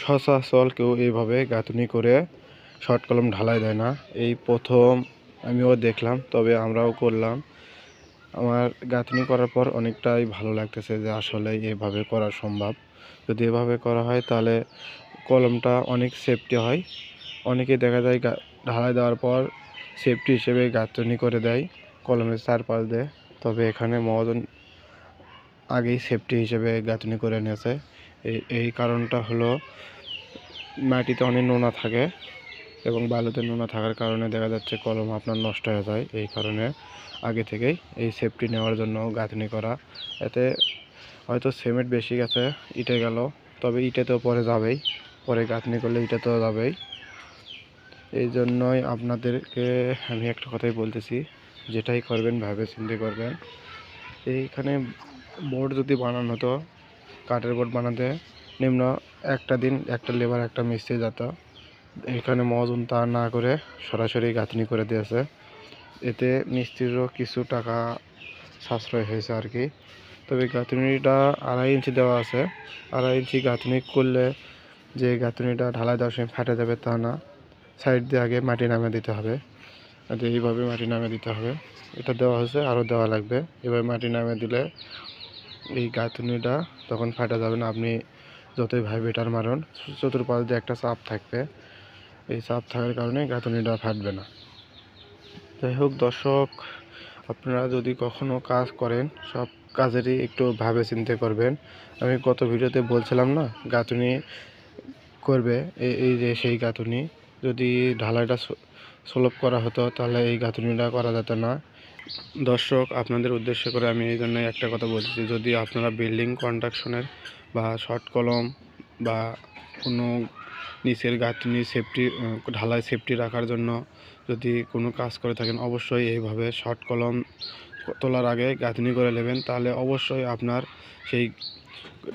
সচরাচর কেউ এইভাবে গাঁথনি করে শর্ট কলম ঢালাই দেয় না। এই প্রথম আমিও দেখলাম, তবে আমরাও করলাম। আমার গাঁথনি করার পর অনেকটাই ভালো লাগতেছে যে আসলে এভাবে করা সম্ভব। যদি এভাবে করা হয় তাহলে কলমটা অনেক সেফটি হয়। অনেকে দেখা যায় ঢালাই দেওয়ার পর সেফটি হিসেবে গাঁথনি করে দেয় কলমের চারপাশ দিয়ে, তবে এখানে মহাজন আগেই সেফটি হিসেবে গাঁথনি করে নিয়েছে। এই কারণটা হলো মাটিতে অনেক নোনা থাকে এবং বালুতে নোনা থাকার কারণে দেখা যাচ্ছে কলম আপনার নষ্ট হয়ে যায়। এই কারণে আগে থেকেই এই সেফটি নেওয়ার জন্য গাঁথনি করা। এতে হয়তো সিমেন্ট বেশি গেছে, ইটে গেল, তবে ইটে তো পরে যাবেই, পরে গাঁথনি করলে ইটে তো যাবেই। এই জন্যই আপনাদেরকে আমি একটা কথাই বলতেছি, যেটাই করবেন ভাবে চিন্তে করবেন। এইখানে বোর্ড যদি বানানো হতো, কাঠের বোর্ড বানাতে নিম্ন একটা দিন একটা লেবার একটা মিস্ত্রি যেত। এখানে মহাজন তা না করে সরাসরি গাঁথনি করে দিয়েছে। এতে মিস্ত্রিরও কিছু টাকা সাশ্রয় হয়েছে আর কি। তবে গাঁথনিটা 2.5 ইঞ্চি দেওয়া আছে। 2.5 ইঞ্চি গাঁথনি করলে যে গাঁথনিটা ঢালাই দেওয়ার সময় ফেটে যাবে তা না, সাইড দিয়ে আগে মাটি নামিয়ে দিতে হবে। এইভাবে মাটি নামিয়ে দিতে হবে। এটা দেওয়া হয়েছে, আরও দেওয়া লাগবে। এভাবে মাটি নামিয়ে দিলে এই গাঁথনিটা তখন ফাটা যাবে না। আপনি যতই ভাইব্রেটার মারুন, চতুর্পাশ দিয়ে একটা চাপ থাকবে। এই চাপ থাকার কারণে গাঁথনিটা ফাটবে না। যাই হোক দর্শক, আপনারা যদি কখনো কাজ করেন সব কাজেরই একটু ভাবে চিন্তে করবেন। আমি গত ভিডিওতে বলছিলাম না, গাঁথনি করবে, এই যে সেই গাঁথনি যদি ঢালাইটা সুলভ করা হতো তাহলে এই গাঁথনিটা করা যেত না। দর্শক, আপনাদের উদ্দেশ্য করে আমি এই জন্য একটা কথা বলছি, যদি আপনারা বিল্ডিং কনস্ট্রাকশনের বা শর্ট কলম বা কোনো নিচের গাঁথনি সেফটি ঢালাই সেফটি রাখার জন্য যদি কোনো কাজ করে থাকেন, অবশ্যই এইভাবে শর্ট কলম তোলার আগে গাঁথনি করে নেবেন। তাহলে অবশ্যই আপনার সেই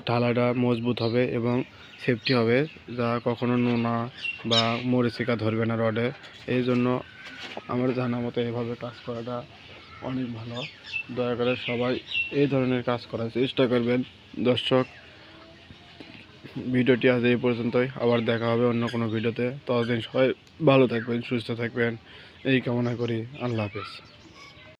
ঢালাইটা মজবুত হবে এবং সেফটি হবে, যা কখনো নোনা বা মরিচিকা ধরবে না রডে। এই জন্য আমার জানা মতো এভাবে কাজ করাটা অনেক ভালো। দয়া করে সবাই এই ধরনের কাজ করার চেষ্টা করবেন। দর্শক, ভিডিওটি আজ এই পর্যন্তই। আবার দেখা হবে অন্য কোনো ভিডিওতে। ততদিন সবাই ভালো থাকবেন, সুস্থ থাকবেন, এই কামনা করি। আল্লাহ হাফেজ।